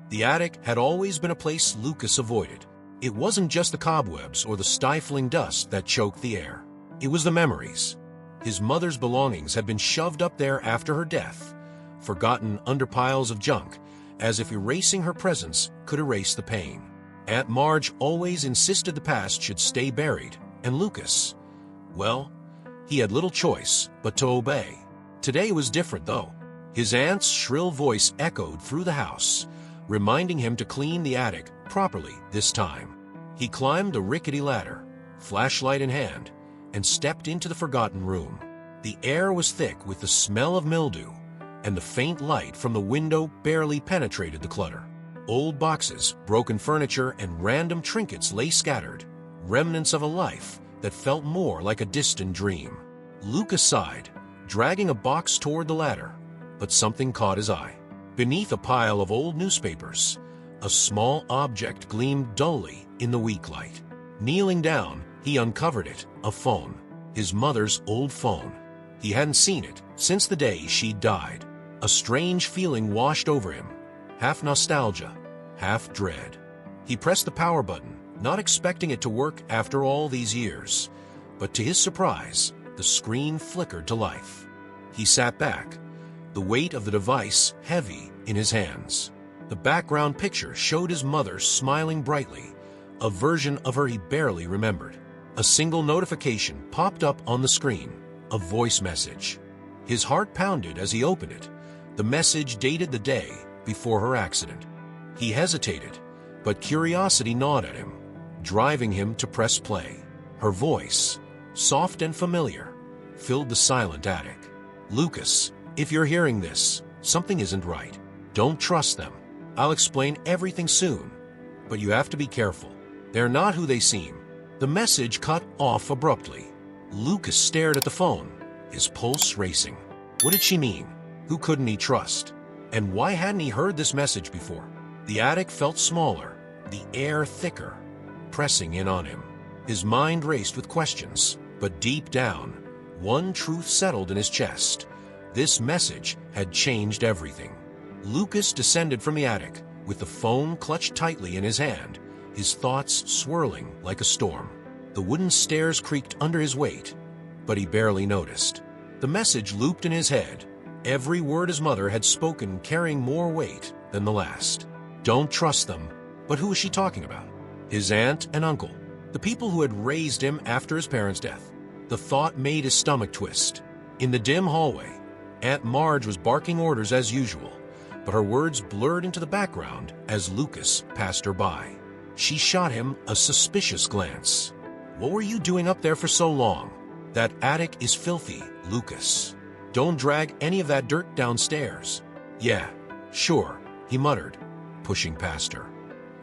The attic had always been a place Lucas avoided. It wasn't just the cobwebs or the stifling dust that choked the air. It was the memories. His mother's belongings had been shoved up there after her death, forgotten under piles of junk, as if erasing her presence could erase the pain. Aunt Marge always insisted the past should stay buried, and Lucas, well, he had little choice but to obey. Today was different, though. His aunt's shrill voice echoed through the house, reminding him to clean the attic properly this time. He climbed a rickety ladder, flashlight in hand, and stepped into the forgotten room. The air was thick with the smell of mildew, and the faint light from the window barely penetrated the clutter. Old boxes, broken furniture, and random trinkets lay scattered, remnants of a life that felt more like a distant dream. Lucas sighed, dragging a box toward the ladder, but something caught his eye. Beneath a pile of old newspapers, a small object gleamed dully in the weak light. Kneeling down, he uncovered it, a phone, his mother's old phone. He hadn't seen it since the day she died. A strange feeling washed over him, half nostalgia, half dread. He pressed the power button, not expecting it to work after all these years, but to his surprise, the screen flickered to life. He sat back, the weight of the device heavy in his hands. The background picture showed his mother smiling brightly, a version of her he barely remembered. A single notification popped up on the screen, a voice message. His heart pounded as he opened it. The message dated the day before her accident. He hesitated, but curiosity gnawed at him, driving him to press play. Her voice, soft and familiar, filled the silent attic. "Lucas, if you're hearing this, something isn't right. Don't trust them. I'll explain everything soon, but you have to be careful. They're not who they seem." The message cut off abruptly. Lucas stared at the phone, his pulse racing. What did she mean? Who couldn't he trust? And why hadn't he heard this message before? The attic felt smaller, the air thicker, pressing in on him. His mind raced with questions, but deep down, one truth settled in his chest. This message had changed everything. Lucas descended from the attic, with the phone clutched tightly in his hand, his thoughts swirling like a storm. The wooden stairs creaked under his weight, but he barely noticed. The message looped in his head, every word his mother had spoken carrying more weight than the last. Don't trust them. But who was she talking about? His aunt and uncle, the people who had raised him after his parents' death. The thought made his stomach twist. In the dim hallway, Aunt Marge was barking orders as usual, but her words blurred into the background as Lucas passed her by. She shot him a suspicious glance. "What were you doing up there for so long? That attic is filthy, Lucas. Don't drag any of that dirt downstairs." "Yeah, sure," he muttered, pushing past her.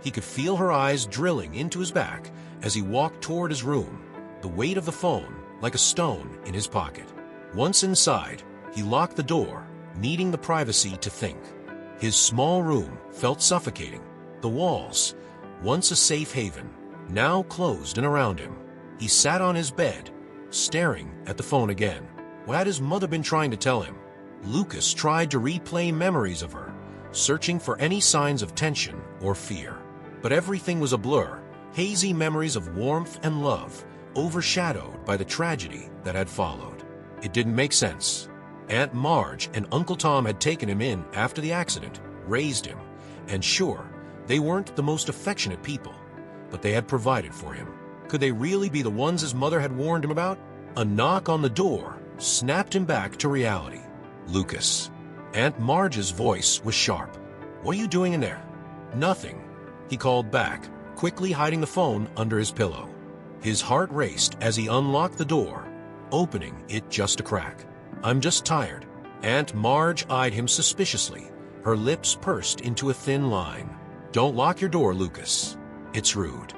He could feel her eyes drilling into his back as he walked toward his room, the weight of the phone like a stone in his pocket. Once inside, he locked the door, needing the privacy to think. His small room felt suffocating. The walls, once a safe haven, now closed in around him. He sat on his bed, staring at the phone again. What had his mother been trying to tell him? Lucas tried to replay memories of her, searching for any signs of tension or fear. But everything was a blur, hazy memories of warmth and love, overshadowed by the tragedy that had followed. It didn't make sense. Aunt Marge and Uncle Tom had taken him in after the accident, raised him, and sure, they weren't the most affectionate people, but they had provided for him. Could they really be the ones his mother had warned him about? A knock on the door snapped him back to reality. "Lucas." Aunt Marge's voice was sharp. "What are you doing in there?" "Nothing," he called back, quickly hiding the phone under his pillow. His heart raced as he unlocked the door, opening it just a crack. "I'm just tired." Aunt Marge eyed him suspiciously, her lips pursed into a thin line. "Don't lock your door, Lucas. It's rude."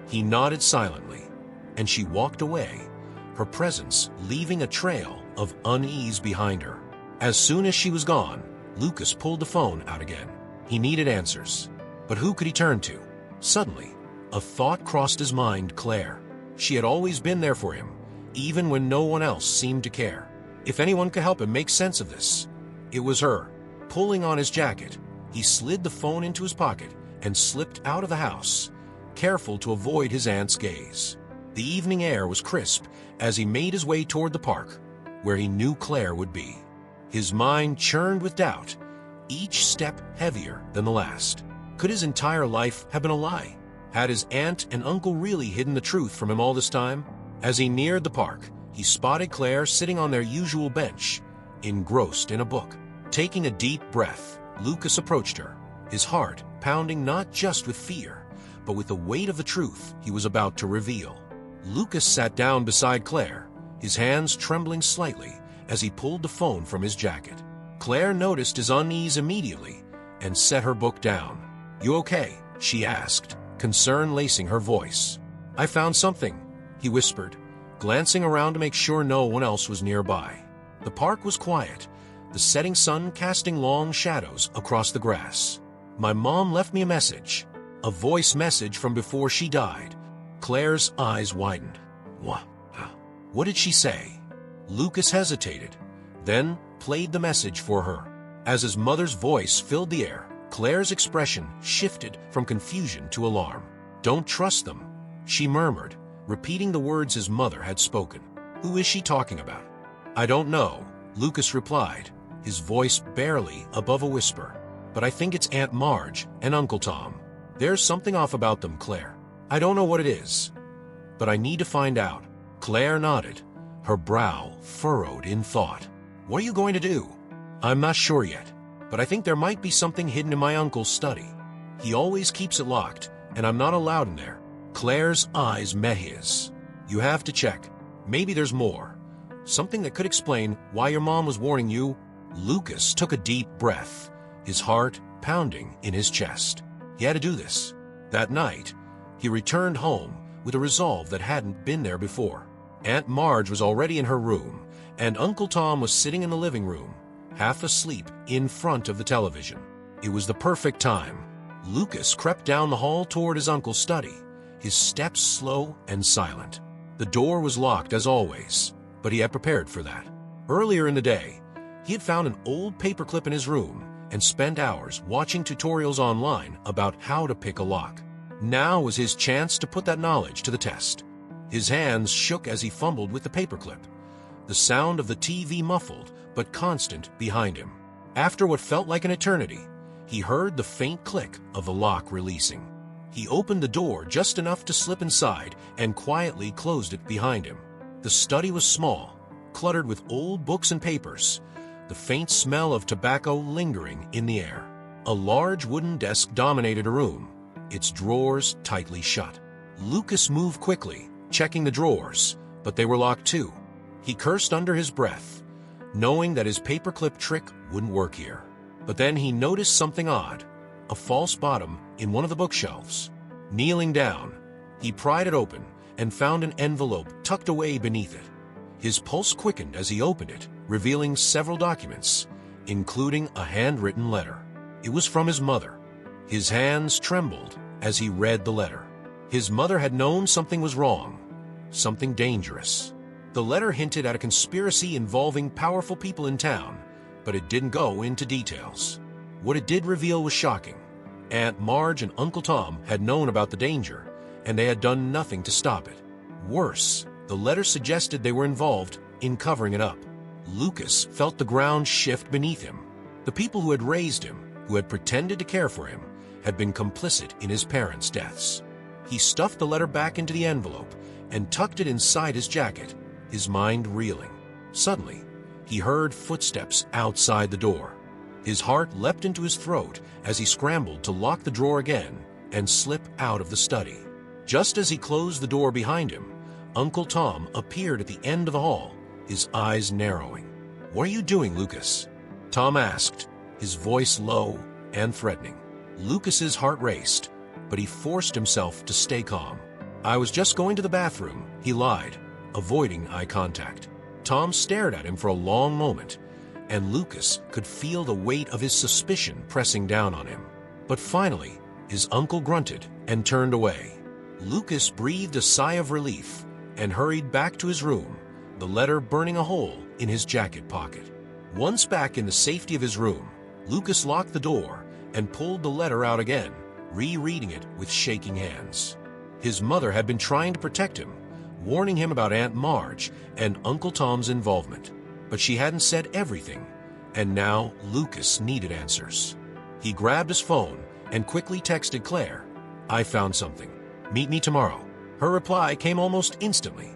He nodded silently, and she walked away, her presence leaving a trail of unease behind her. As soon as she was gone, Lucas pulled the phone out again. He needed answers. But who could he turn to? Suddenly, a thought crossed his mind: Claire. She had always been there for him, even when no one else seemed to care. If anyone could help him make sense of this, it was her. Pulling on his jacket, He slid the phone into his pocket and slipped out of the house, careful to avoid his aunt's gaze. The evening air was crisp as he made his way toward the park, where he knew Claire would be. His mind churned with doubt, each step heavier than the last. Could his entire life have been a lie? Had his aunt and uncle really hidden the truth from him all this time? As he neared the park, he spotted Claire sitting on their usual bench, engrossed in a book. Taking a deep breath, Lucas approached her, his heart pounding not just with fear, but with the weight of the truth he was about to reveal. Lucas sat down beside Claire, his hands trembling slightly as he pulled the phone from his jacket. Claire noticed his unease immediately and set her book down. "You okay?" she asked, concern lacing her voice. "I found something," he whispered, glancing around to make sure no one else was nearby. The park was quiet, the setting sun casting long shadows across the grass. "My mom left me a message. A voice message from before she died." Claire's eyes widened. What did she say?" Lucas hesitated, then played the message for her. As his mother's voice filled the air, Claire's expression shifted from confusion to alarm. "Don't trust them," she murmured, repeating the words his mother had spoken. "Who is she talking about?" "I don't know," Lucas replied, his voice barely above a whisper. "But I think it's Aunt Marge and Uncle Tom. There's something off about them, Claire. I don't know what it is, but I need to find out." Claire nodded, her brow furrowed in thought. "What are you going to do?" "I'm not sure yet, but I think there might be something hidden in my uncle's study. He always keeps it locked, and I'm not allowed in there." Claire's eyes met his. "You have to check. Maybe there's more. Something that could explain why your mom was warning you." Lucas took a deep breath, his heart pounding in his chest. He had to do this. That night, he returned home with a resolve that hadn't been there before. Aunt Marge was already in her room, and Uncle Tom was sitting in the living room, half asleep in front of the television. It was the perfect time. Lucas crept down the hall toward his uncle's study, his steps slow and silent. The door was locked as always, but he had prepared for that. Earlier in the day, he had found an old paperclip in his room and spent hours watching tutorials online about how to pick a lock. Now was his chance to put that knowledge to the test. His hands shook as he fumbled with the paperclip, the sound of the TV muffled but constant behind him. After what felt like an eternity, he heard the faint click of the lock releasing. He opened the door just enough to slip inside and quietly closed it behind him. The study was small, cluttered with old books and papers, the faint smell of tobacco lingering in the air. A large wooden desk dominated a room, its drawers tightly shut. Lucas moved quickly, checking the drawers, but they were locked too. He cursed under his breath, knowing that his paperclip trick wouldn't work here. But then he noticed something odd, a false bottom in one of the bookshelves. Kneeling down, he pried it open and found an envelope tucked away beneath it. His pulse quickened as he opened it, revealing several documents, including a handwritten letter. It was from his mother. His hands trembled as he read the letter. His mother had known something was wrong, something dangerous. The letter hinted at a conspiracy involving powerful people in town, but it didn't go into details. What it did reveal was shocking. Aunt Marge and Uncle Tom had known about the danger, and they had done nothing to stop it. Worse, the letter suggested they were involved in covering it up. Lucas felt the ground shift beneath him. The people who had raised him, who had pretended to care for him, had been complicit in his parents' deaths. He stuffed the letter back into the envelope and tucked it inside his jacket, his mind reeling. Suddenly, he heard footsteps outside the door. His heart leapt into his throat as he scrambled to lock the drawer again and slip out of the study. Just as he closed the door behind him, Uncle Tom appeared at the end of the hall, his eyes narrowing. "What are you doing, Lucas?" Tom asked, his voice low and threatening. Lucas's heart raced, but he forced himself to stay calm. "I was just going to the bathroom," he lied, avoiding eye contact. Tom stared at him for a long moment, and Lucas could feel the weight of his suspicion pressing down on him. But finally, his uncle grunted and turned away. Lucas breathed a sigh of relief and hurried back to his room, the letter burning a hole in his jacket pocket. Once back in the safety of his room, Lucas locked the door and pulled the letter out again, rereading it with shaking hands. His mother had been trying to protect him, warning him about Aunt Marge and Uncle Tom's involvement. But she hadn't said everything, and now Lucas needed answers. He grabbed his phone and quickly texted Claire, "I found something. Meet me tomorrow." Her reply came almost instantly.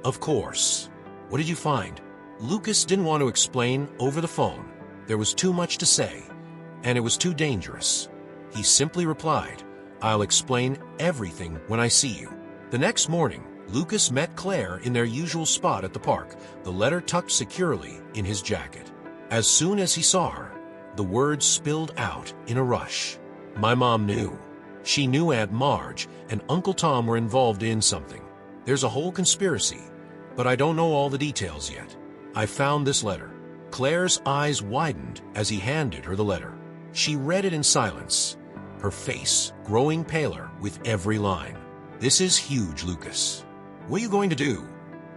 "Of course. What did you find?" Lucas didn't want to explain over the phone. There was too much to say, and it was too dangerous. He simply replied, "I'll explain everything when I see you." The next morning, Lucas met Claire in their usual spot at the park, the letter tucked securely in his jacket. As soon as he saw her, the words spilled out in a rush. "My mom knew. She knew Aunt Marge and Uncle Tom were involved in something. There's a whole conspiracy, but I don't know all the details yet. I found this letter." Claire's eyes widened as he handed her the letter. She read it in silence, her face growing paler with every line. "This is huge, Lucas. What are you going to do?"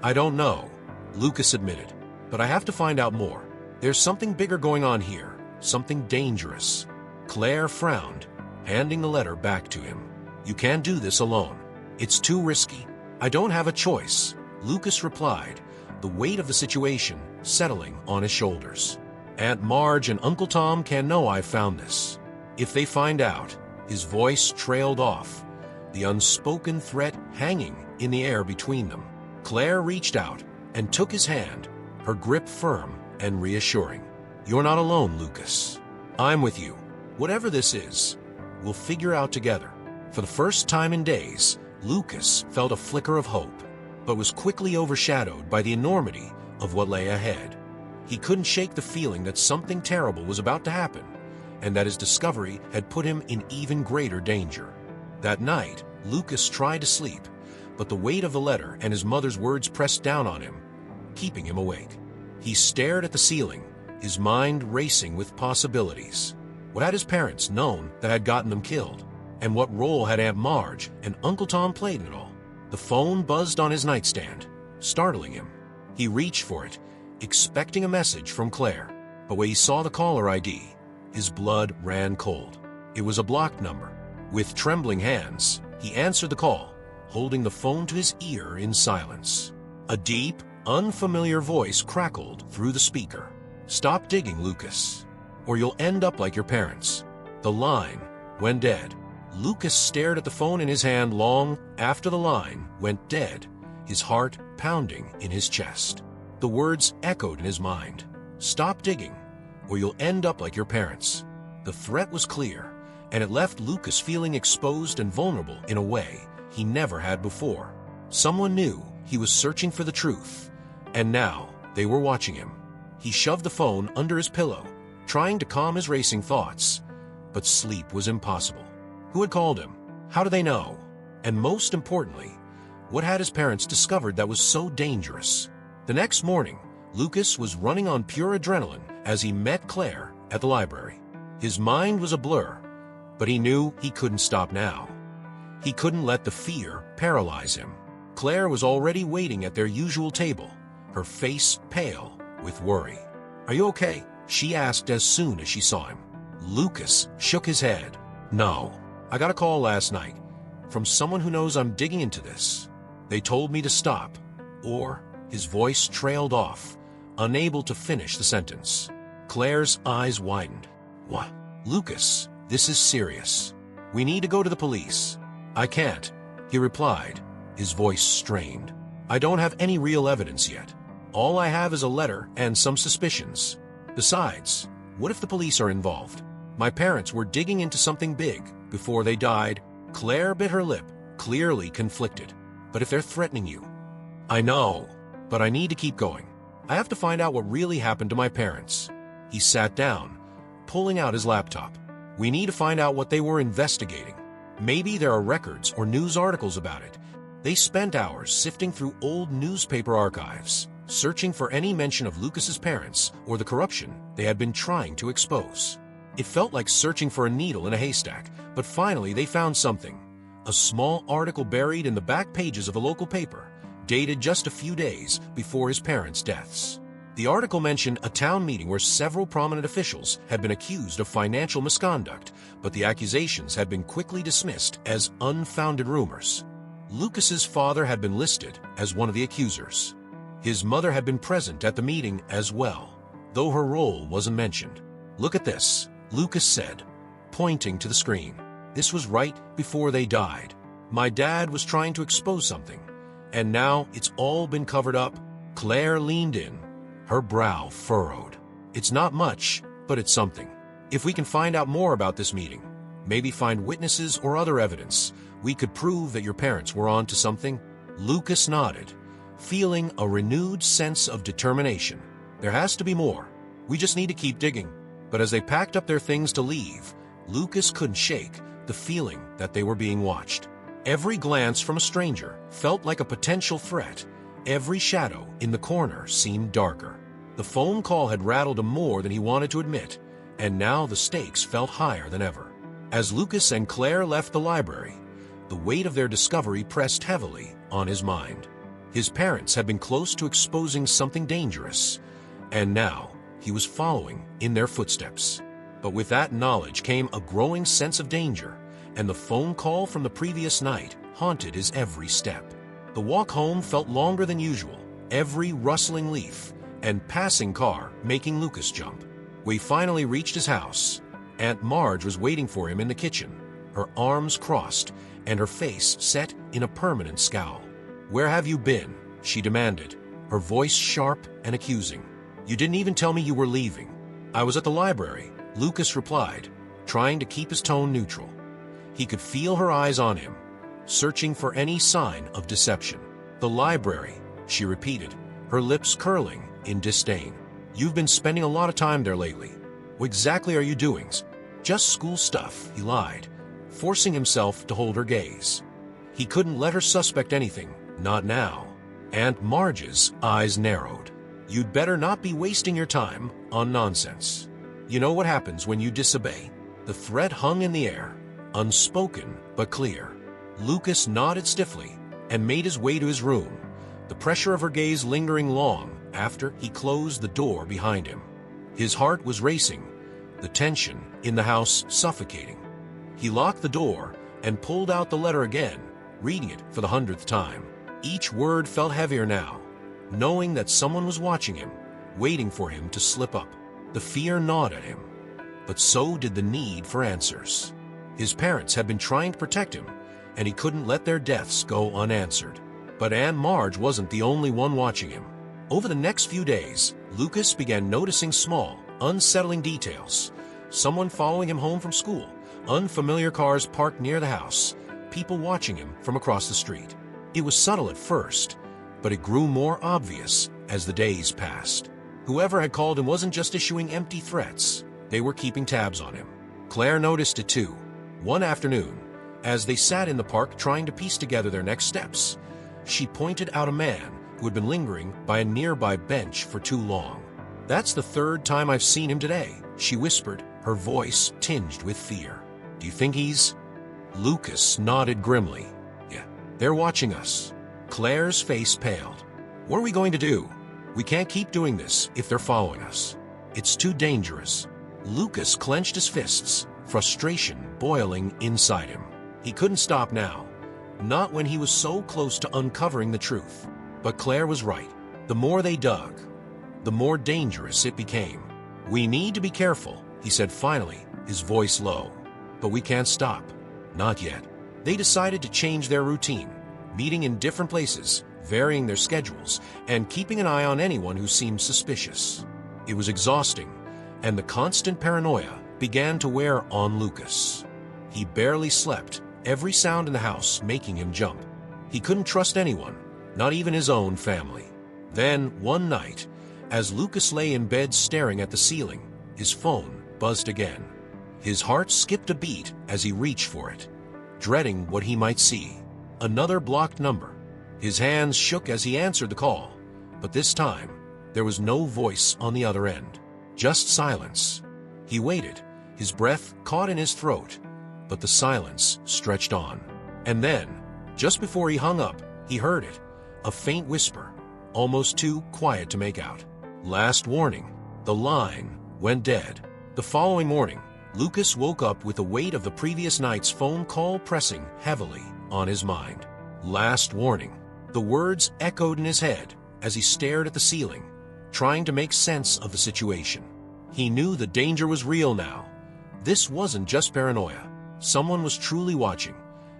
"I don't know," Lucas admitted, "but I have to find out more. There's something bigger going on here, something dangerous." Claire frowned, handing the letter back to him. "You can't do this alone. It's too risky." "I don't have a choice," Lucas replied, the weight of the situation settling on his shoulders. "Aunt Marge and Uncle Tom can know I found this. If they find out," his voice trailed off, the unspoken threat hanging in the air between them. Claire reached out and took his hand, her grip firm and reassuring. "You're not alone, Lucas. I'm with you. Whatever this is, we'll figure out together." For the first time in days, Lucas felt a flicker of hope, but was quickly overshadowed by the enormity of what lay ahead. He couldn't shake the feeling that something terrible was about to happen, and that his discovery had put him in even greater danger. That night, Lucas tried to sleep, but the weight of the letter and his mother's words pressed down on him, keeping him awake. He stared at the ceiling, his mind racing with possibilities. What had his parents known that had gotten them killed? And what role had Aunt Marge and Uncle Tom played in it all? The phone buzzed on his nightstand, startling him. He reached for it, expecting a message from Claire, but when he saw the caller ID, his blood ran cold. It was a blocked number. With trembling hands, he answered the call, holding the phone to his ear in silence. A deep, unfamiliar voice crackled through the speaker. "Stop digging, Lucas, or you'll end up like your parents." The line went dead. Lucas stared at the phone in his hand long after the line went dead, his heart pounding in his chest. The words echoed in his mind. "Stop digging, or you'll end up like your parents." The threat was clear, and it left Lucas feeling exposed and vulnerable in a way he never had before. Someone knew he was searching for the truth, and now they were watching him. He shoved the phone under his pillow, trying to calm his racing thoughts, but sleep was impossible. Who had called him? How do they know? And most importantly, what had his parents discovered that was so dangerous? The next morning, Lucas was running on pure adrenaline as he met Claire at the library. His mind was a blur, but he knew he couldn't stop now. He couldn't let the fear paralyze him. Claire was already waiting at their usual table, her face pale with worry. "Are you okay?" she asked as soon as she saw him. Lucas shook his head. "No. I got a call last night from someone who knows I'm digging into this. They told me to stop," or his voice trailed off, unable to finish the sentence. Claire's eyes widened. "What?" "Lucas, this is serious. We need to go to the police." "I can't," he replied, his voice strained. "I don't have any real evidence yet. All I have is a letter and some suspicions. Besides, what if the police are involved? My parents were digging into something big before they died." Claire bit her lip, clearly conflicted. "But if they're threatening you?" "I know, but I need to keep going. I have to find out what really happened to my parents." He sat down, pulling out his laptop. "We need to find out what they were investigating. Maybe there are records or news articles about it." They spent hours sifting through old newspaper archives, searching for any mention of Lucas's parents or the corruption they had been trying to expose. It felt like searching for a needle in a haystack, but finally they found something. A small article buried in the back pages of a local paper, dated just a few days before his parents' deaths. The article mentioned a town meeting where several prominent officials had been accused of financial misconduct, but the accusations had been quickly dismissed as unfounded rumors. Lucas's father had been listed as one of the accusers. His mother had been present at the meeting as well, though her role wasn't mentioned. "Look at this," Lucas said, pointing to the screen. "This was right before they died. My dad was trying to expose something, and now it's all been covered up." Claire leaned in, her brow furrowed. "It's not much, but it's something. If we can find out more about this meeting, maybe find witnesses or other evidence, we could prove that your parents were on to something." Lucas nodded, feeling a renewed sense of determination. There has to be more. We just need to keep digging. But as they packed up their things to leave, Lucas couldn't shake the feeling that they were being watched. Every glance from a stranger felt like a potential threat. Every shadow in the corner seemed darker. The phone call had rattled him more than he wanted to admit, and now the stakes felt higher than ever. As Lucas and Claire left the library, the weight of their discovery pressed heavily on his mind. His parents had been close to exposing something dangerous, and now he was following in their footsteps. But with that knowledge came a growing sense of danger, and the phone call from the previous night haunted his every step. The walk home felt longer than usual, every rustling leaf and passing car making Lucas jump. When he finally reached his house, Aunt Marge was waiting for him in the kitchen, her arms crossed and her face set in a permanent scowl. "Where have you been?" she demanded, her voice sharp and accusing. "You didn't even tell me you were leaving." "I was at the library," Lucas replied, trying to keep his tone neutral. He could feel her eyes on him, searching for any sign of deception. "The library," she repeated, her lips curling in disdain. "You've been spending a lot of time there lately. What exactly are you doing?" "Just school stuff," he lied, forcing himself to hold her gaze. He couldn't let her suspect anything, not now. Aunt Marge's eyes narrowed. "You'd better not be wasting your time on nonsense. You know what happens when you disobey." The threat hung in the air, unspoken but clear. Lucas nodded stiffly and made his way to his room, the pressure of her gaze lingering long after he closed the door behind him. His heart was racing, the tension in the house suffocating. He locked the door and pulled out the letter again, reading it for the 100th time. Each word felt heavier now, knowing that someone was watching him, waiting for him to slip up. The fear gnawed at him, but so did the need for answers. His parents had been trying to protect him, and he couldn't let their deaths go unanswered. But Aunt Marge wasn't the only one watching him. Over the next few days, Lucas began noticing small, unsettling details. Someone following him home from school, unfamiliar cars parked near the house, people watching him from across the street. It was subtle at first, but it grew more obvious as the days passed. Whoever had called him wasn't just issuing empty threats. They were keeping tabs on him. Claire noticed it too. One afternoon, as they sat in the park trying to piece together their next steps, she pointed out a man who had been lingering by a nearby bench for too long. "That's the third time I've seen him today," she whispered, her voice tinged with fear. "Do you think he's—" Lucas nodded grimly. "Yeah, they're watching us." Claire's face paled. "What are we going to do? We can't keep doing this if they're following us. It's too dangerous." Lucas clenched his fists, frustration boiling inside him. He couldn't stop now, not when he was so close to uncovering the truth. But Claire was right. The more they dug, the more dangerous it became. "We need to be careful," he said finally, his voice low. "But we can't stop. Not yet." They decided to change their routine, meeting in different places, varying their schedules, and keeping an eye on anyone who seemed suspicious. It was exhausting, and the constant paranoia began to wear on Lucas. He barely slept, every sound in the house making him jump. He couldn't trust anyone, not even his own family. Then, one night, as Lucas lay in bed staring at the ceiling, his phone buzzed again. His heart skipped a beat as he reached for it, dreading what he might see. Another blocked number. His hands shook as he answered the call, but this time, there was no voice on the other end, just silence. He waited, his breath caught in his throat, but the silence stretched on. And then, just before he hung up, he heard it, a faint whisper, almost too quiet to make out. Last warning. The line went dead. The following morning, Lucas woke up with the weight of the previous night's phone call pressing heavily on his mind. Last warning. The words echoed in his head as he stared at the ceiling, trying to make sense of the situation. He knew the danger was real now. This wasn't just paranoia. Someone was truly watching,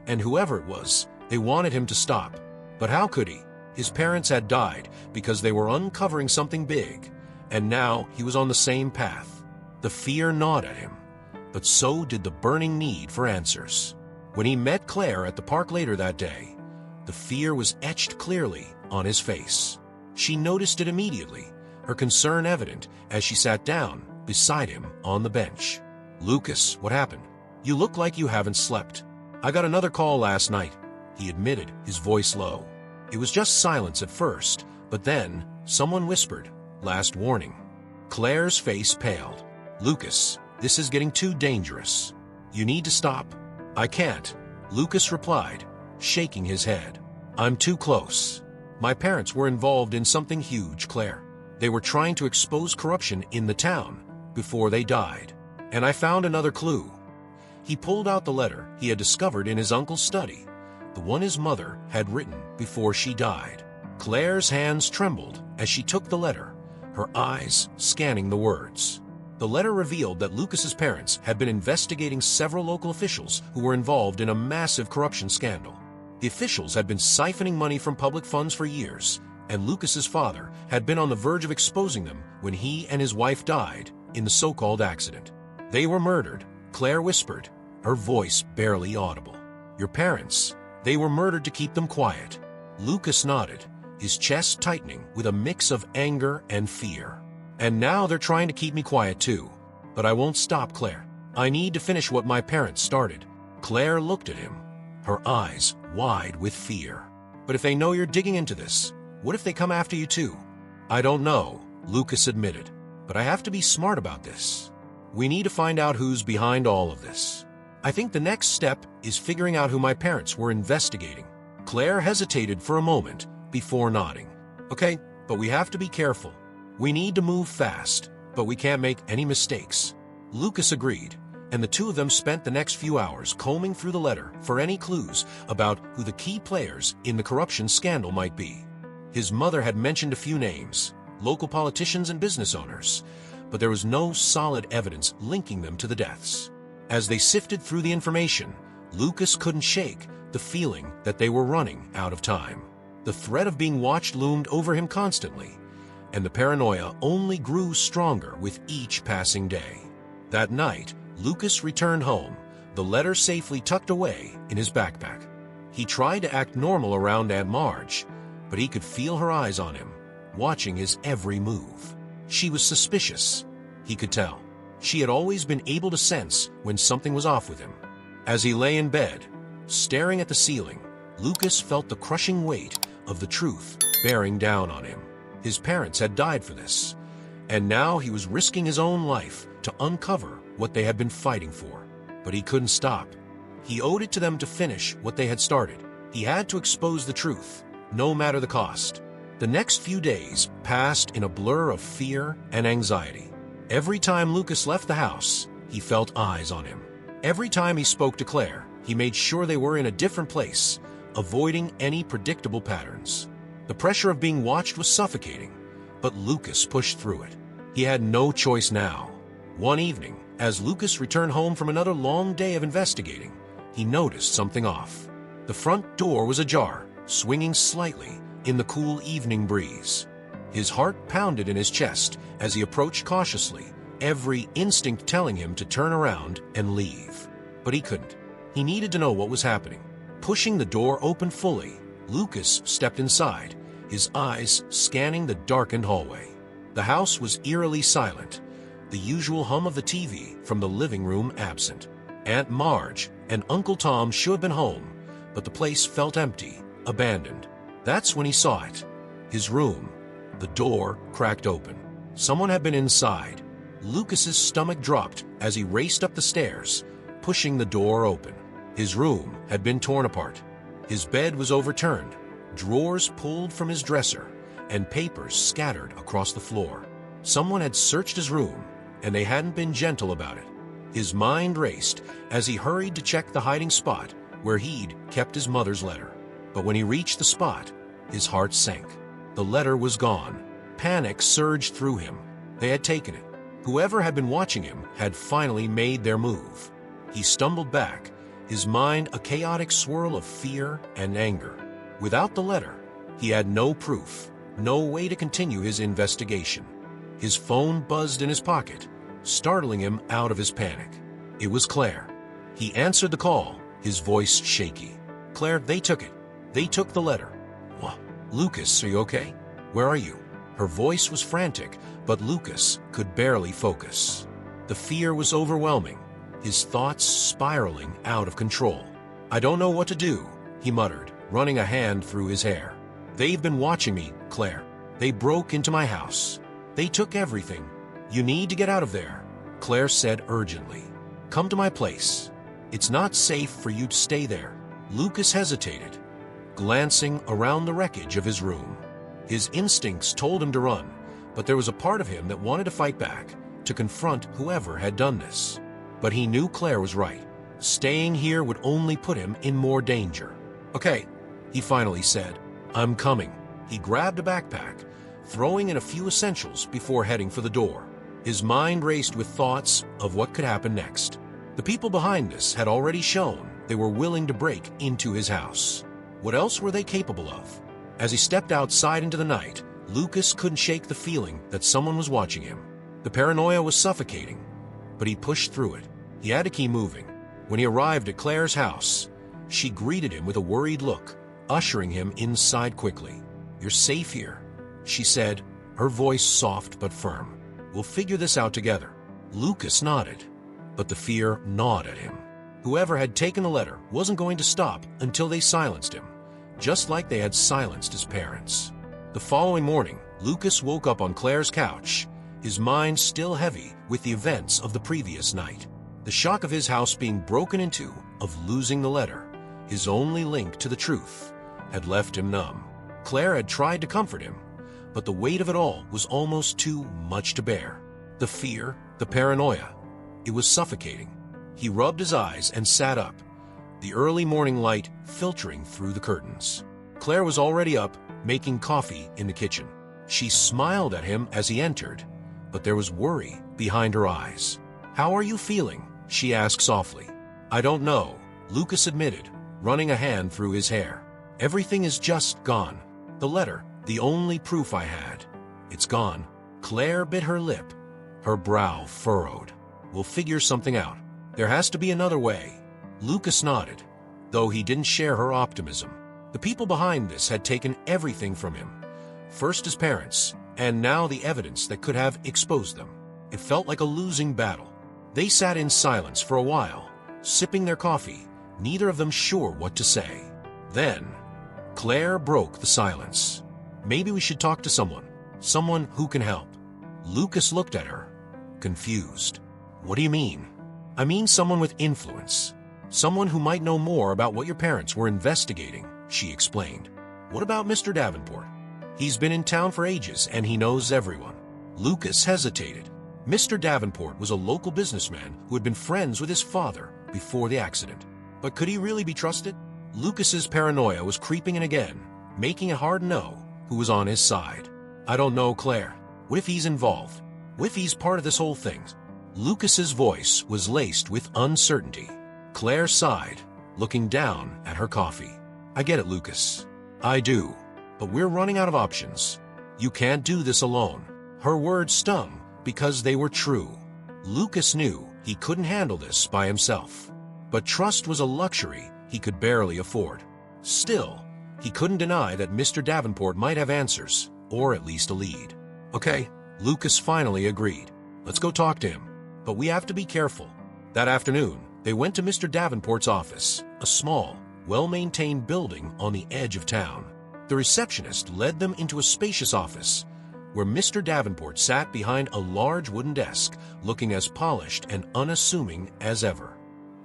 and whoever it was, they wanted him to stop. But how could he? His parents had died because they were uncovering something big, and now he was on the same path. The fear gnawed at him, but so did the burning need for answers. When he met Claire at the park later that day, the fear was etched clearly on his face. She noticed it immediately, her concern evident as she sat down beside him on the bench. "Lucas, what happened? You look like you haven't slept." "I got another call last night," he admitted, his voice low. It was just silence at first, but then someone whispered, "Last warning." Claire's face paled. "Lucas, this is getting too dangerous. You need to stop." "I can't," Lucas replied, shaking his head. "I'm too close. My parents were involved in something huge, Claire. They were trying to expose corruption in the town before they died. And I found another clue." He pulled out the letter he had discovered in his uncle's study, the one his mother had written before she died. Claire's hands trembled as she took the letter, her eyes scanning the words. The letter revealed that Lucas's parents had been investigating several local officials who were involved in a massive corruption scandal. The officials had been siphoning money from public funds for years, and Lucas's father had been on the verge of exposing them when he and his wife died in the so-called accident. "They were murdered," Claire whispered, her voice barely audible. "Your parents, they were murdered to keep them quiet." Lucas nodded, his chest tightening with a mix of anger and fear. "And now they're trying to keep me quiet too. But I won't stop, Claire. I need to finish what my parents started." Claire looked at him, her eyes wide with fear. "But if they know you're digging into this, what if they come after you too?" "I don't know," Lucas admitted, "but I have to be smart about this. We need to find out who's behind all of this. I think the next step is figuring out who my parents were investigating." Claire hesitated for a moment before nodding. "Okay, but we have to be careful. We need to move fast, but we can't make any mistakes." Lucas agreed, and the two of them spent the next few hours combing through the letter for any clues about who the key players in the corruption scandal might be. His mother had mentioned a few names, local politicians and business owners, but there was no solid evidence linking them to the deaths. As they sifted through the information, Lucas couldn't shake the feeling that they were running out of time. The threat of being watched loomed over him constantly, and the paranoia only grew stronger with each passing day. That night, Lucas returned home, the letter safely tucked away in his backpack. He tried to act normal around Aunt Marge, but he could feel her eyes on him, watching his every move. She was suspicious, he could tell. She had always been able to sense when something was off with him. As he lay in bed, staring at the ceiling, Lucas felt the crushing weight of the truth bearing down on him. His parents had died for this, and now he was risking his own life to uncover what they had been fighting for. But he couldn't stop. He owed it to them to finish what they had started. He had to expose the truth, no matter the cost. The next few days passed in a blur of fear and anxiety. Every time Lucas left the house, he felt eyes on him. Every time he spoke to Claire, he made sure they were in a different place, avoiding any predictable patterns. The pressure of being watched was suffocating, but Lucas pushed through it. He had no choice now. One evening, as Lucas returned home from another long day of investigating, he noticed something off. The front door was ajar, swinging slightly in the cool evening breeze. His heart pounded in his chest as he approached cautiously, every instinct telling him to turn around and leave. But he couldn't. He needed to know what was happening. Pushing the door open fully, Lucas stepped inside, his eyes scanning the darkened hallway. The house was eerily silent, the usual hum of the TV from the living room absent. Aunt Marge and Uncle Tom should have been home, but the place felt empty, abandoned. That's when he saw it. His room. The door cracked open. Someone had been inside. Lucas's stomach dropped as he raced up the stairs, pushing the door open. His room had been torn apart. His bed was overturned, drawers pulled from his dresser, and papers scattered across the floor. Someone had searched his room, and they hadn't been gentle about it. His mind raced as he hurried to check the hiding spot where he'd kept his mother's letter. But when he reached the spot, his heart sank. The letter was gone. Panic surged through him. They had taken it. Whoever had been watching him had finally made their move. He stumbled back, his mind a chaotic swirl of fear and anger. Without the letter, he had no proof, no way to continue his investigation. His phone buzzed in his pocket, startling him out of his panic. It was Claire. He answered the call, his voice shaky. "Claire, they took it. They took the letter." "What? Lucas, are you okay? Where are you?" Her voice was frantic, but Lucas could barely focus. The fear was overwhelming, his thoughts spiraling out of control. "I don't know what to do," he muttered, running a hand through his hair. "They've been watching me, Claire. They broke into my house. They took everything. You need to get out of there," Claire said urgently. "Come to my place. It's not safe for you to stay there." Lucas hesitated, glancing around the wreckage of his room. His instincts told him to run, but there was a part of him that wanted to fight back, to confront whoever had done this. But he knew Claire was right. Staying here would only put him in more danger. "Okay," he finally said. "I'm coming." He grabbed a backpack, throwing in a few essentials before heading for the door. His mind raced with thoughts of what could happen next. The people behind this had already shown they were willing to break into his house. What else were they capable of? As he stepped outside into the night, Lucas couldn't shake the feeling that someone was watching him. The paranoia was suffocating, but he pushed through it. He had to keep moving. When he arrived at Claire's house, she greeted him with a worried look, ushering him inside quickly. "You're safe here," she said, her voice soft but firm. "We'll figure this out together." Lucas nodded, but the fear gnawed at him. Whoever had taken the letter wasn't going to stop until they silenced him, just like they had silenced his parents. The following morning, Lucas woke up on Claire's couch, his mind still heavy with the events of the previous night. The shock of his house being broken into, of losing the letter, his only link to the truth, had left him numb. Claire had tried to comfort him, but the weight of it all was almost too much to bear. The fear, the paranoia, it was suffocating. He rubbed his eyes and sat up, the early morning light filtering through the curtains. Claire was already up, making coffee in the kitchen. She smiled at him as he entered, but there was worry behind her eyes. "How are you feeling?" she asked softly. "I don't know," Lucas admitted, running a hand through his hair. "Everything is just gone. The letter, the only proof I had. It's gone." Claire bit her lip, her brow furrowed. "We'll figure something out. There has to be another way." Lucas nodded, though he didn't share her optimism. The people behind this had taken everything from him. First his parents, and now the evidence that could have exposed them. It felt like a losing battle. They sat in silence for a while, sipping their coffee, neither of them sure what to say. Then, Claire broke the silence. "Maybe we should talk to someone who can help." Lucas looked at her, confused. "What do you mean?" "I mean someone with influence. Someone who might know more about what your parents were investigating," she explained. "What about Mr. Davenport? He's been in town for ages and he knows everyone." Lucas hesitated. Mr. Davenport was a local businessman who had been friends with his father before the accident. But could he really be trusted? Lucas's paranoia was creeping in again, making it hard to know who was on his side. "I don't know, Claire. What if he's involved? What if he's part of this whole thing?" Lucas's voice was laced with uncertainty. Claire sighed, looking down at her coffee. "I get it, Lucas. I do. But we're running out of options. You can't do this alone." Her words stung because they were true. Lucas knew he couldn't handle this by himself. But trust was a luxury he could barely afford. Still, he couldn't deny that Mr. Davenport might have answers, or at least a lead. "Okay," Lucas finally agreed. "Let's go talk to him. But we have to be careful." That afternoon, they went to Mr. Davenport's office, a small, well-maintained building on the edge of town. The receptionist led them into a spacious office, where Mr. Davenport sat behind a large wooden desk, looking as polished and unassuming as ever.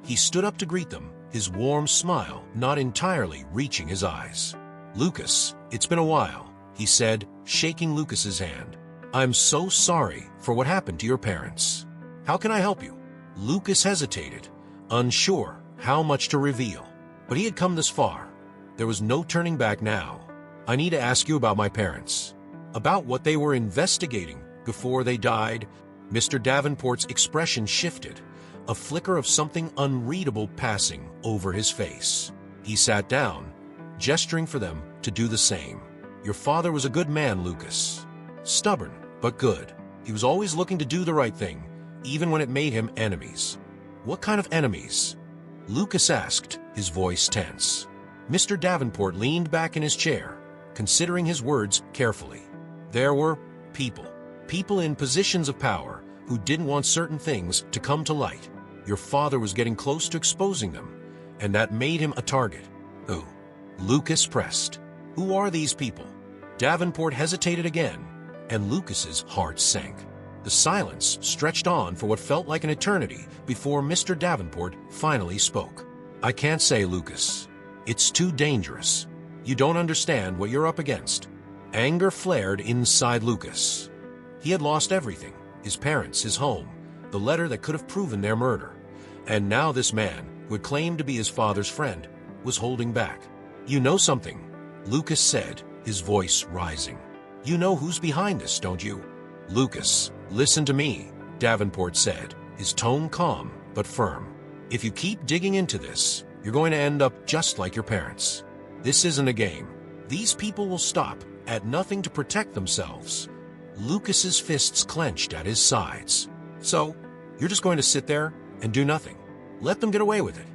He stood up to greet them, his warm smile not entirely reaching his eyes. "Lucas, it's been a while," he said, shaking Lucas's hand. I'm so sorry for what happened to your parents. How can I help you? Lucas hesitated, unsure how much to reveal. But he had come this far. There was no turning back now. I need to ask you about my parents. About what they were investigating before they died. Mr. Davenport's expression shifted, a flicker of something unreadable passing over his face. He sat down, gesturing for them to do the same. Your father was a good man, Lucas. Stubborn, but good. He was always looking to do the right thing, even when it made him enemies. What kind of enemies? Lucas asked, his voice tense. Mr. Davenport leaned back in his chair, considering his words carefully. There were people in positions of power who didn't want certain things to come to light. Your father was getting close to exposing them, and that made him a target. Who? Lucas pressed. Who are these people? Davenport hesitated again, and Lucas's heart sank. The silence stretched on for what felt like an eternity before Mr. Davenport finally spoke. I can't say, Lucas. It's too dangerous. You don't understand what you're up against. Anger flared inside Lucas. He had lost everything, his parents, his home, the letter that could have proven their murder. And now this man, who had claimed to be his father's friend, was holding back. You know something, Lucas said, his voice rising. You know who's behind this, don't you? Lucas, listen to me, Davenport said, his tone calm but firm. If you keep digging into this, you're going to end up just like your parents. This isn't a game. These people will stop at nothing to protect themselves. Lucas's fists clenched at his sides. So, you're just going to sit there and do nothing? Let them get away with it.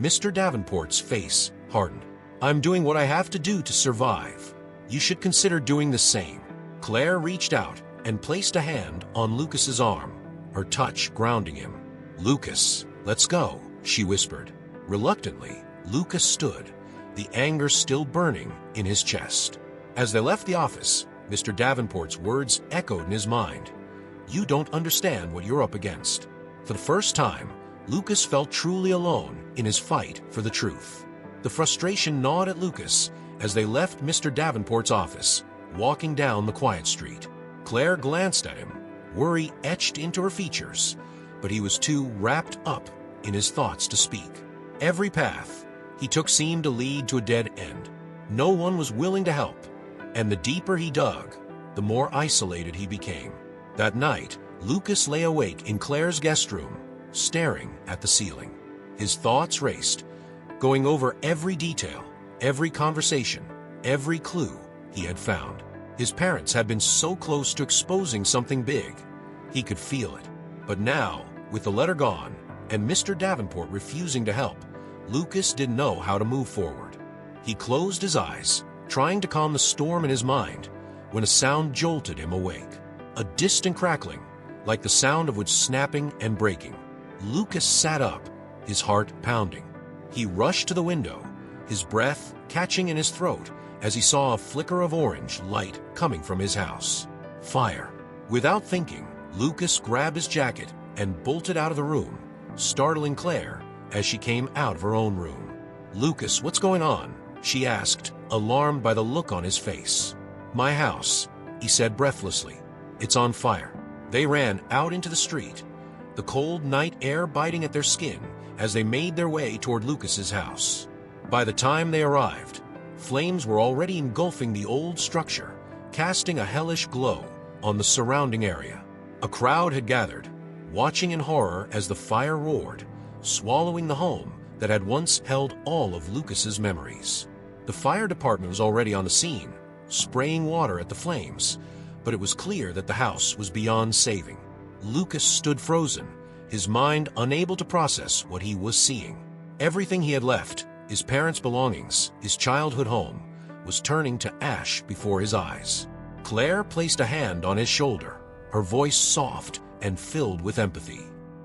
Mr. Davenport's face hardened. I'm doing what I have to do to survive. You should consider doing the same. Claire reached out and placed a hand on Lucas's arm, her touch grounding him. Lucas, let's go, she whispered. Reluctantly, Lucas stood, the anger still burning in his chest. As they left the office, Mr. Davenport's words echoed in his mind. You don't understand what you're up against. For the first time, Lucas felt truly alone in his fight for the truth. The frustration gnawed at Lucas as they left Mr. Davenport's office, walking down the quiet street. Claire glanced at him, worry etched into her features, but he was too wrapped up in his thoughts to speak. Every path he took seemed to lead to a dead end. No one was willing to help, and the deeper he dug, the more isolated he became. That night, Lucas lay awake in Claire's guest room, staring at the ceiling. His thoughts raced, going over every detail, every conversation, every clue he had found. His parents had been so close to exposing something big. He could feel it. But now, with the letter gone, and Mr. Davenport refusing to help, Lucas didn't know how to move forward. He closed his eyes, trying to calm the storm in his mind, when a sound jolted him awake. A distant crackling, like the sound of wood snapping and breaking. Lucas sat up, his heart pounding. He rushed to the window, his breath catching in his throat as he saw a flicker of orange light coming from his house. Fire. Without thinking, Lucas grabbed his jacket and bolted out of the room, startling Claire as she came out of her own room. Lucas, what's going on? She asked, alarmed by the look on his face. My house, he said breathlessly. It's on fire. They ran out into the street, the cold night air biting at their skin as they made their way toward Lucas's house. By the time they arrived, flames were already engulfing the old structure, casting a hellish glow on the surrounding area. A crowd had gathered, watching in horror as the fire roared, swallowing the home that had once held all of Lucas's memories. The fire department was already on the scene, spraying water at the flames, but it was clear that the house was beyond saving. Lucas stood frozen, his mind unable to process what he was seeing. Everything he had left, his parents' belongings, his childhood home, was turning to ash before his eyes. Claire placed a hand on his shoulder, her voice soft and filled with empathy.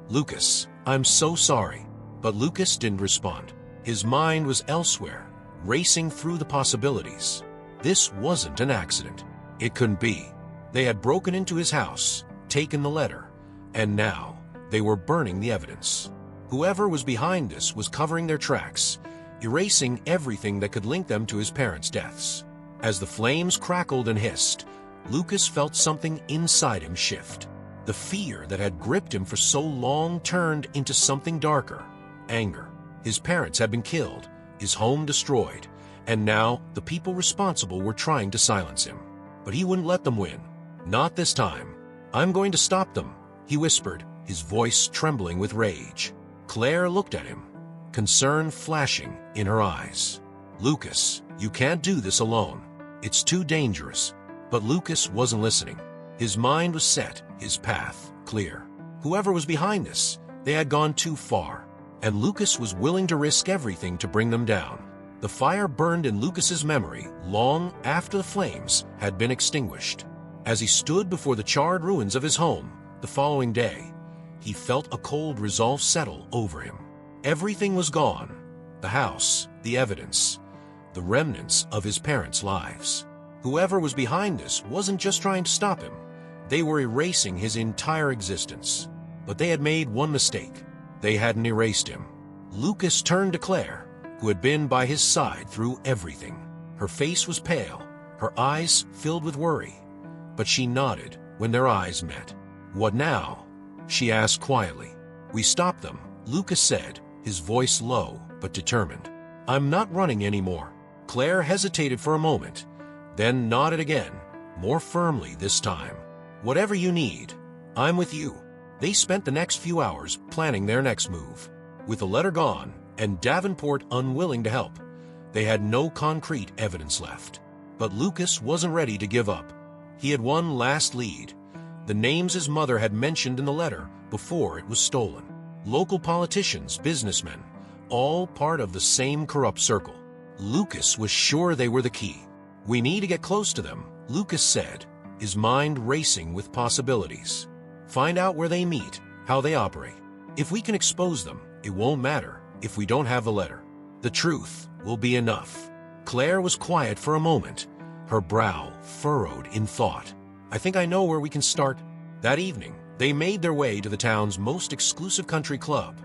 Lucas, I'm so sorry. But Lucas didn't respond. His mind was elsewhere, racing through the possibilities. This wasn't an accident. It couldn't be. They had broken into his house, taken the letter, and now they were burning the evidence. Whoever was behind this was covering their tracks, erasing everything that could link them to his parents' deaths. As the flames crackled and hissed, Lucas felt something inside him shift. The fear that had gripped him for so long turned into something darker: anger. His parents had been killed, his home destroyed, and now the people responsible were trying to silence him. But he wouldn't let them win. Not this time. "I'm going to stop them," he whispered, his voice trembling with rage. Claire looked at him, concern flashing in her eyes. "Lucas, you can't do this alone. It's too dangerous." But Lucas wasn't listening. His mind was set, his path clear. Whoever was behind this, they had gone too far, and Lucas was willing to risk everything to bring them down. The fire burned in Lucas's memory long after the flames had been extinguished. As he stood before the charred ruins of his home the following day, he felt a cold resolve settle over him. Everything was gone: the house, the evidence, the remnants of his parents' lives. Whoever was behind this wasn't just trying to stop him. They were erasing his entire existence. But they had made one mistake. They hadn't erased him. Lucas turned to Claire, who had been by his side through everything. Her face was pale, her eyes filled with worry. But she nodded when their eyes met. "What now?" she asked quietly. "We stopped them," Lucas said, his voice low but determined. "I'm not running anymore." Claire hesitated for a moment, then nodded again, more firmly this time. "Whatever you need, I'm with you." They spent the next few hours planning their next move. With the letter gone and Davenport unwilling to help, they had no concrete evidence left. But Lucas wasn't ready to give up. He had one last lead: the names his mother had mentioned in the letter before it was stolen. Local politicians, businessmen, all part of the same corrupt circle. Lucas was sure they were the key. "We need to get close to them," Lucas said, his mind racing with possibilities. "Find out where they meet, how they operate. If we can expose them, it won't matter if we don't have the letter. The truth will be enough." Claire was quiet for a moment, her brow furrowed in thought. "I think I know where we can start." That evening, they made their way to the town's most exclusive country club,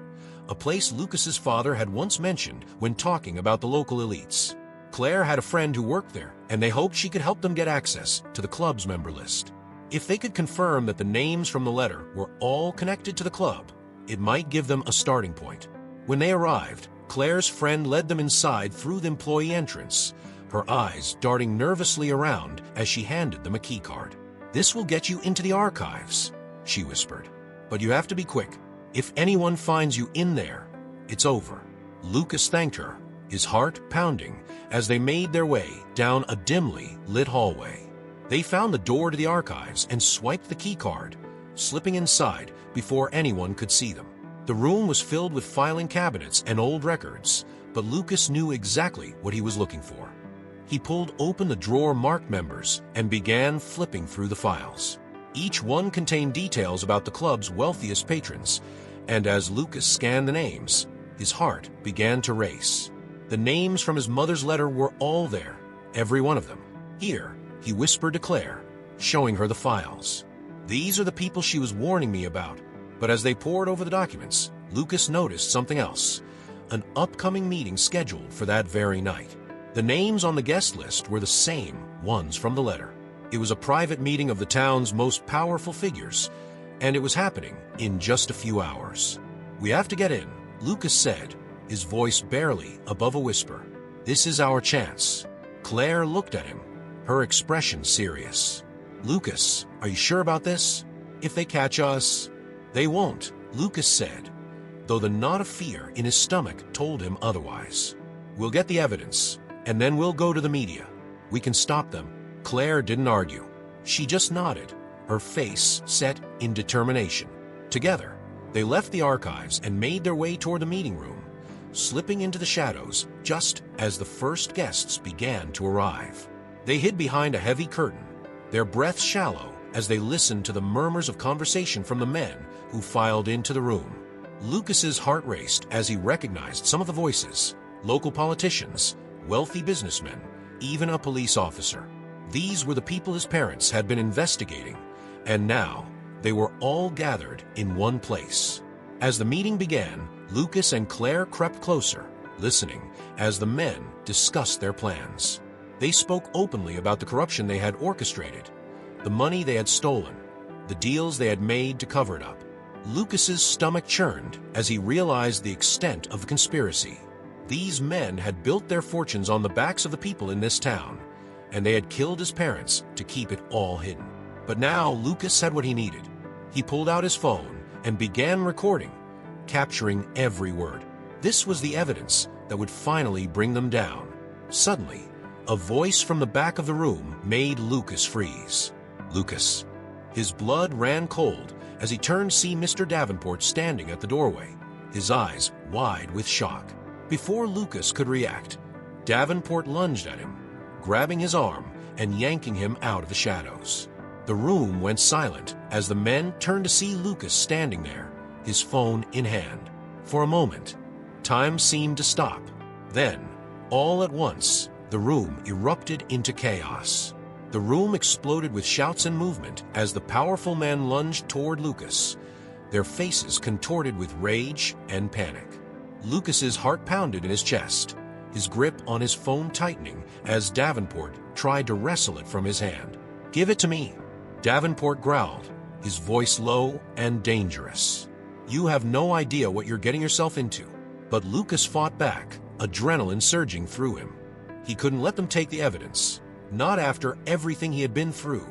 a place Lucas's father had once mentioned when talking about the local elites. Claire had a friend who worked there, and they hoped she could help them get access to the club's member list. If they could confirm that the names from the letter were all connected to the club, it might give them a starting point. When they arrived, Claire's friend led them inside through the employee entrance, her eyes darting nervously around as she handed them a key card. "This will get you into the archives," she whispered. "But you have to be quick. If anyone finds you in there, it's over." Lucas thanked her, his heart pounding, as they made their way down a dimly lit hallway. They found the door to the archives and swiped the key card, slipping inside before anyone could see them. The room was filled with filing cabinets and old records, but Lucas knew exactly what he was looking for. He pulled open the drawer marked members and began flipping through the files. Each one contained details about the club's wealthiest patrons, and as Lucas scanned the names, his heart began to race. The names from his mother's letter were all there, every one of them. "Here," he whispered to Claire, showing her the files. "These are the people she was warning me about." But as they pored over the documents, Lucas noticed something else: an upcoming meeting scheduled for that very night. The names on the guest list were the same ones from the letter. It was a private meeting of the town's most powerful figures, and it was happening in just a few hours. "We have to get in," Lucas said, his voice barely above a whisper. "This is our chance." Claire looked at him, her expression serious. "Lucas, are you sure about this? If they catch us—" "They won't," Lucas said, though the knot of fear in his stomach told him otherwise. "We'll get the evidence, and then we'll go to the media. We can stop them." Claire didn't argue. She just nodded, her face set in determination. Together, they left the archives and made their way toward the meeting room, slipping into the shadows just as the first guests began to arrive. They hid behind a heavy curtain, their breaths shallow as they listened to the murmurs of conversation from the men who filed into the room. Lucas's heart raced as he recognized some of the voices: local politicians, wealthy businessmen, even a police officer. These were the people his parents had been investigating, and now they were all gathered in one place. As the meeting began, Lucas and Claire crept closer, listening as the men discussed their plans. They spoke openly about the corruption they had orchestrated, the money they had stolen, the deals they had made to cover it up. Lucas's stomach churned as he realized the extent of the conspiracy. These men had built their fortunes on the backs of the people in this town, and they had killed his parents to keep it all hidden. But now Lucas had what he needed. He pulled out his phone and began recording, capturing every word. This was the evidence that would finally bring them down. Suddenly, a voice from the back of the room made Lucas freeze. Lucas. His blood ran cold as he turned to see Mr. Davenport standing at the doorway, his eyes wide with shock. Before Lucas could react, Davenport lunged at him, grabbing his arm and yanking him out of the shadows. The room went silent as the men turned to see Lucas standing there, his phone in hand. For a moment, time seemed to stop. Then, all at once, the room erupted into chaos. The room exploded with shouts and movement as the powerful men lunged toward Lucas, their faces contorted with rage and panic. Lucas's heart pounded in his chest, his grip on his phone tightening as Davenport tried to wrestle it from his hand. "Give it to me," Davenport growled, his voice low and dangerous. "You have no idea what you're getting yourself into." But Lucas fought back, adrenaline surging through him. He couldn't let them take the evidence. Not after everything he had been through,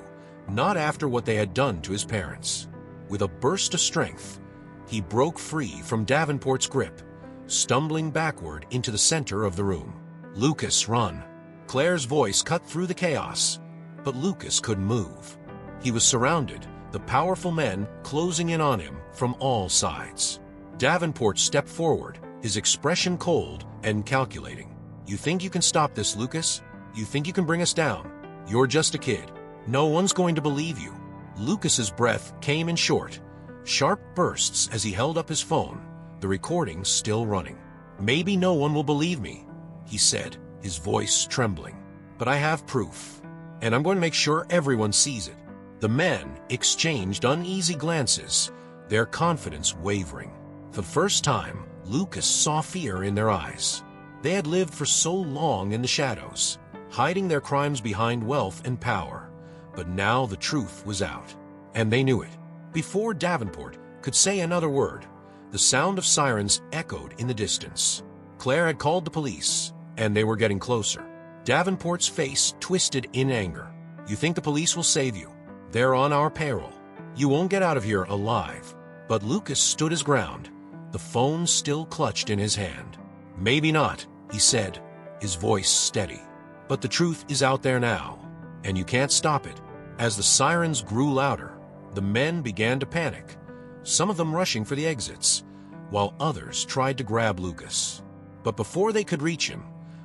not after what they had done to his parents. With a burst of strength, he broke free from Davenport's grip, stumbling backward into the center of the room. "Lucas, run!" Claire's voice cut through the chaos, but Lucas couldn't move. He was surrounded, the powerful men closing in on him from all sides. Davenport stepped forward, his expression cold and calculating. "You think you can stop this, Lucas? You think you can bring us down? You're just a kid. No one's going to believe you." Lucas's breath came in short, sharp bursts as he held up his phone, the recording still running. "Maybe no one will believe me," he said, his voice trembling. "But I have proof, and I'm going to make sure everyone sees it." The men exchanged uneasy glances, their confidence wavering. For the first time, Lucas saw fear in their eyes. They had lived for so long in the shadows, hiding their crimes behind wealth and power. But now the truth was out, and they knew it. Before Davenport could say another word, the sound of sirens echoed in the distance. Claire had called the police, and they were getting closer. Davenport's face twisted in anger. "You think the police will save you? They're on our payroll. You won't get out of here alive." But Lucas stood his ground, the phone still clutched in his hand. "Maybe not," he said, his voice steady. "But the truth is out there now, and you can't stop it." As the sirens grew louder, the men began to panic, some of them rushing for the exits, while others tried to grab Lucas. But before they could reach him,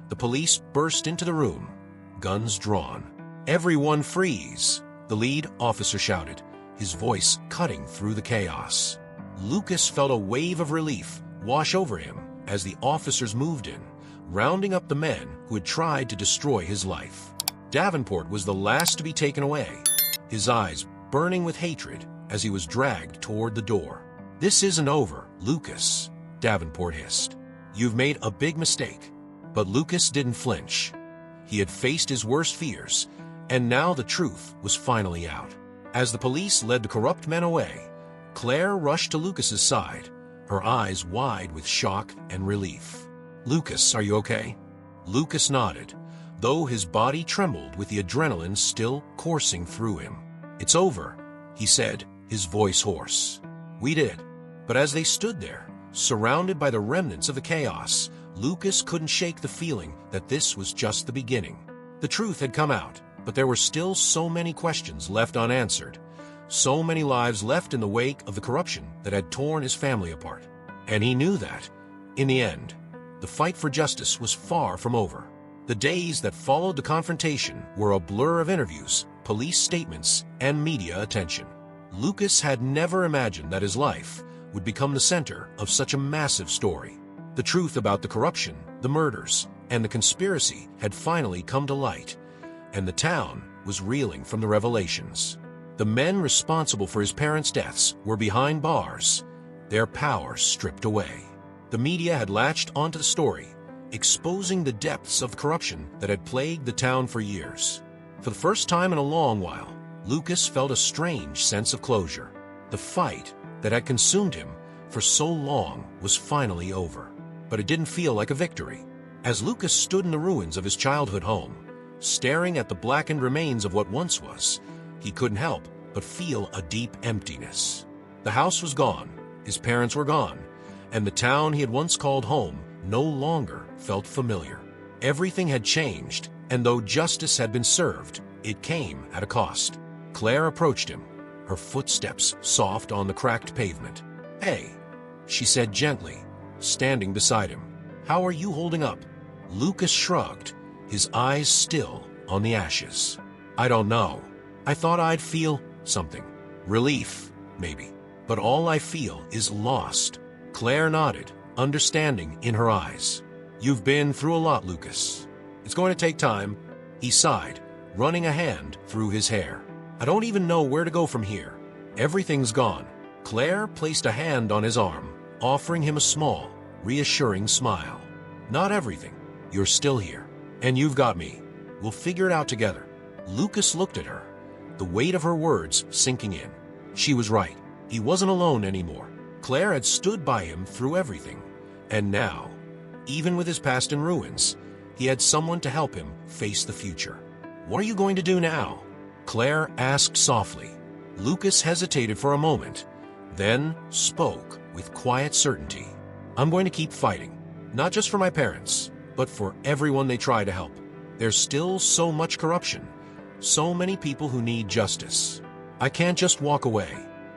the police burst into the room, guns drawn. "Everyone freeze!" the lead officer shouted, his voice cutting through the chaos. Lucas felt a wave of relief wash over him as the officers moved in, rounding up the men who had tried to destroy his life. Davenport was the last to be taken away, his eyes burning with hatred as he was dragged toward the door. "This isn't over, Lucas," Davenport hissed. "You've made a big mistake." But Lucas didn't flinch. He had faced his worst fears, and now the truth was finally out. As the police led the corrupt men away, Claire rushed to Lucas's side, her eyes wide with shock and relief. "Lucas, are you okay?" Lucas nodded, though his body trembled with the adrenaline still coursing through him. "It's over," he said, his voice hoarse. "We did." But as they stood there, surrounded by the remnants of the chaos, Lucas couldn't shake the feeling that this was just the beginning. The truth had come out, but there were still so many questions left unanswered, so many lives left in the wake of the corruption that had torn his family apart. And he knew that, in the end, the fight for justice was far from over. The days that followed the confrontation were a blur of interviews, police statements, and media attention. Lucas had never imagined that his life would become the center of such a massive story. The truth about the corruption, the murders, and the conspiracy had finally come to light, and the town was reeling from the revelations. The men responsible for his parents' deaths were behind bars, their power stripped away. The media had latched onto the story, exposing the depths of corruption that had plagued the town for years. For the first time in a long while, Lucas felt a strange sense of closure. The fight that had consumed him for so long was finally over. But it didn't feel like a victory. As Lucas stood in the ruins of his childhood home, staring at the blackened remains of what once was, he couldn't help but feel a deep emptiness. The house was gone, his parents were gone, and the town he had once called home no longer felt familiar. Everything had changed, and though justice had been served, it came at a cost. Claire approached him, her footsteps soft on the cracked pavement. "Hey," she said gently, standing beside him. "How are you holding up?" Lucas shrugged, his eyes still on the ashes. "I don't know. I thought I'd feel something. Relief, maybe. But all I feel is lost." Claire nodded, understanding in her eyes. "You've been through a lot, Lucas. It's going to take time." He sighed, running a hand through his hair. "I don't even know where to go from here. Everything's gone." Claire placed a hand on his arm, offering him a small, reassuring smile. "Not everything. You're still here. And you've got me. We'll figure it out together." Lucas looked at her, the weight of her words sinking in. She was right. He wasn't alone anymore. Claire had stood by him through everything. And now, even with his past in ruins, he had someone to help him face the future. "What are you going to do now?" Claire asked softly. Lucas hesitated for a moment, then spoke with quiet certainty. "I'm going to keep fighting, not just for my parents, but for everyone they try to help. There's still so much corruption, so many people who need justice. I can't just walk away."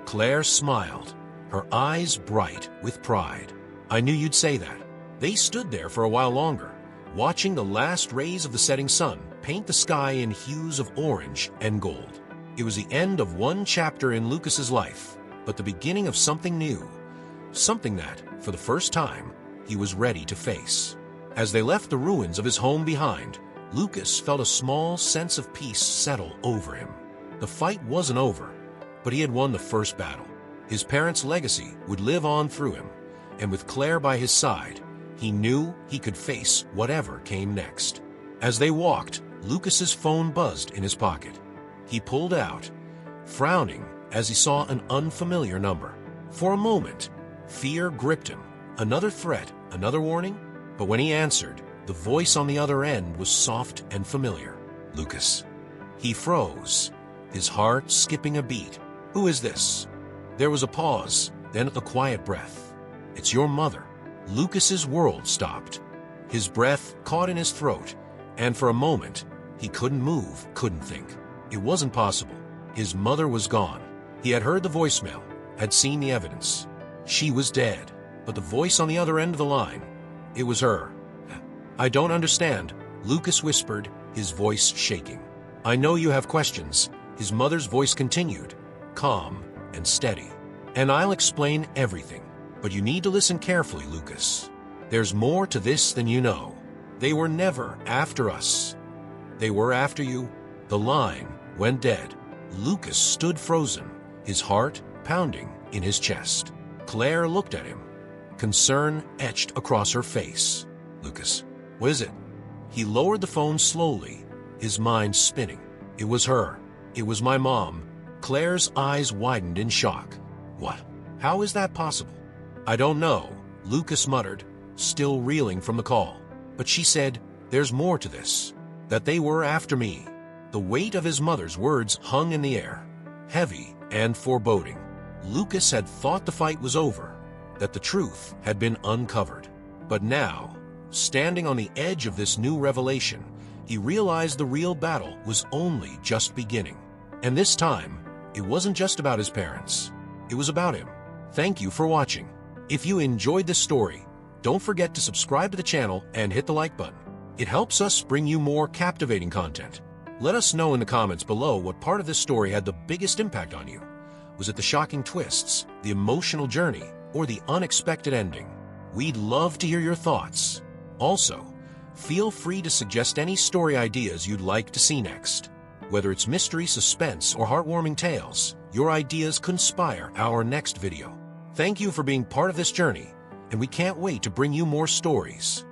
Claire smiled, her eyes bright with pride. "I knew you'd say that." They stood there for a while longer, watching the last rays of the setting sun paint the sky in hues of orange and gold. It was the end of one chapter in Lucas's life, but the beginning of something new, something that, for the first time, he was ready to face. As they left the ruins of his home behind, Lucas felt a small sense of peace settle over him. The fight wasn't over, but he had won the first battle. His parents' legacy would live on through him, and with Claire by his side, he knew he could face whatever came next. As they walked, Lucas's phone buzzed in his pocket. He pulled out, frowning as he saw an unfamiliar number. For a moment, fear gripped him. Another threat, another warning? But when he answered, the voice on the other end was soft and familiar. "Lucas." He froze, his heart skipping a beat. "Who is this?" There was a pause, then a quiet breath. "It's your mother." Lucas's world stopped. His breath caught in his throat, and for a moment, he couldn't move, couldn't think. It wasn't possible. His mother was gone. He had heard the voicemail, had seen the evidence. She was dead, but the voice on the other end of the line, it was her. "I don't understand," Lucas whispered, his voice shaking. "I know you have questions," his mother's voice continued, calm and steady. "And I'll explain everything, but you need to listen carefully, Lucas. There's more to this than you know. They were never after us. They were after you." The line went dead. Lucas stood frozen, his heart pounding in his chest. Claire looked at him, concern etched across her face. "Lucas, what is it?" He lowered the phone slowly, his mind spinning. It was her. It was my mom. Claire's eyes widened in shock. "What? How is that possible?" "I don't know," Lucas muttered, still reeling from the call. "But she said, there's more to this. That they were after me." The weight of his mother's words hung in the air, heavy and foreboding. Lucas had thought the fight was over, that the truth had been uncovered. But now, standing on the edge of this new revelation, he realized the real battle was only just beginning. And this time, it wasn't just about his parents. It was about him. Thank you for watching. If you enjoyed this story, don't forget to subscribe to the channel and hit the like button. It helps us bring you more captivating content. Let us know in the comments below what part of this story had the biggest impact on you. Was it the shocking twists, the emotional journey, or the unexpected ending? We'd love to hear your thoughts. Also, feel free to suggest any story ideas you'd like to see next. Whether it's mystery, suspense, or heartwarming tales, your ideas could inspire our next video. Thank you for being part of this journey, and we can't wait to bring you more stories.